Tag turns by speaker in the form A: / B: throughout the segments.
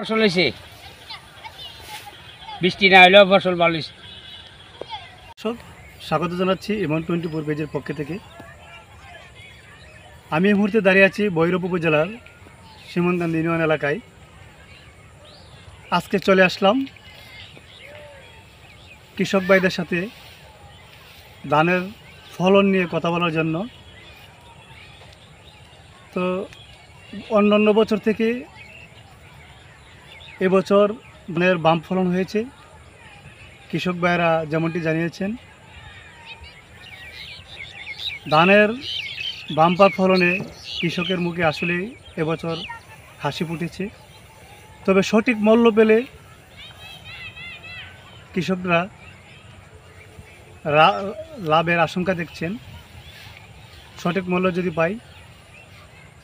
A: ফসল হয়েছে, বৃষ্টি না হলেও ফসল ভালো হয়েছে।
B: স্বাগত জানাচ্ছি এমন 24 পেজের পক্ষ থেকে। আমি এই মুহূর্তে দাঁড়িয়ে আছি ভৈরব উপজেলার সীমনকান্দি ইউনিয়ন এলাকায়। আজকে চলে আসলাম কৃষক ভাইদের সাথে ধানের ফলন নিয়ে কথা বলার জন্য। তো অন্যান্য বছর থেকে এবছর ধানের বাম ফলন হয়েছে। কৃষক ভাইরা যেমনটি জানিয়েছেন, ধানের বাম্পার ফলনে কৃষকের মুখে আসলেই এবছর হাসি ফুটেছে। তবে সঠিক মূল্য পেলে কৃষকরা লাভের আশঙ্কা দেখছেন। সঠিক মূল্য যদি পাই,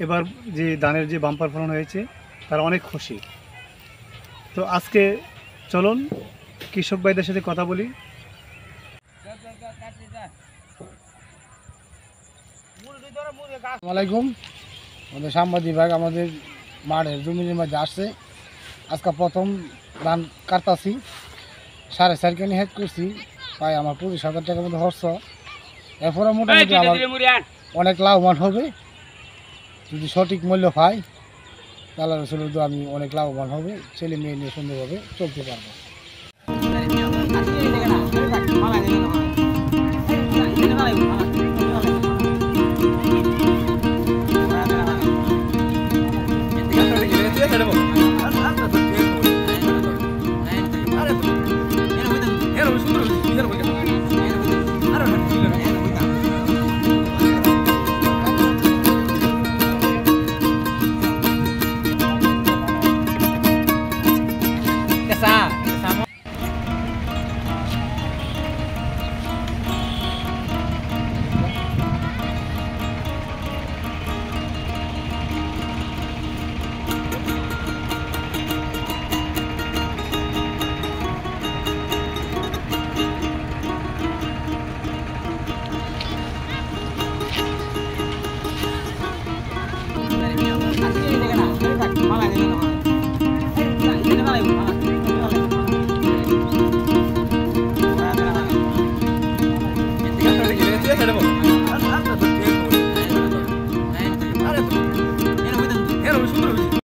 B: এবার যে ধানের যে বাম্পার ফলন হয়েছে তারা অনেক খুশি। তো আজকে চলুন কৃষক ভাইদের সাথে কথা বলি।
C: আসসালামাইকুম। আমাদের সাংবাদিক ভাই আমাদের মাঠের জমির মাঝে আসছে। আজকে প্রথম ধান কাটতাছি, 4.5 কেজি হেড করছি, প্রায় আমার 25,000 টাকার মতো খরচ। এরপরে মোটামুটি আমার অনেক লাভবান হবে যদি সঠিক মূল্য পাই। তাহলে আসলে তো আমি অনেক লাভবান হবে, ছেলে মেয়ে নিয়ে সুন্দরভাবে চলতে পারবো।